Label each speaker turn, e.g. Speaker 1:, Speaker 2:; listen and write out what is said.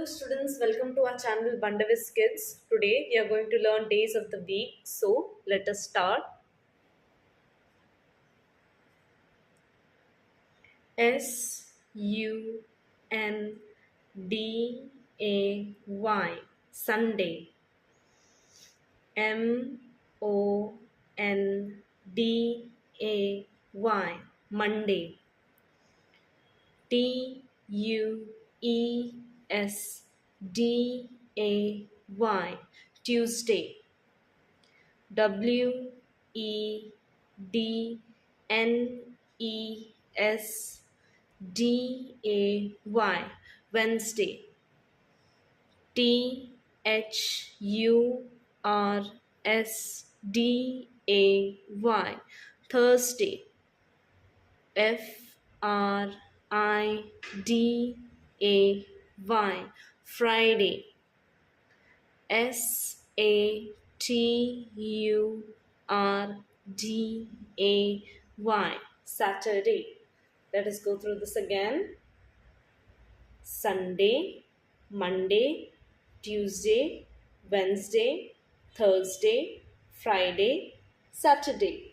Speaker 1: students, welcome to our channel Bandavis Kids. Today we are going to learn days of the week. So let us start. Sunday, Sunday. Monday, Monday. Tuesday, Tuesday. Wednesday, Wednesday. Thursday, Thursday. Friday, Friday. Saturday, Saturday. Let us go through this again. Sunday, Monday, Tuesday, Wednesday, Thursday, Friday, Saturday.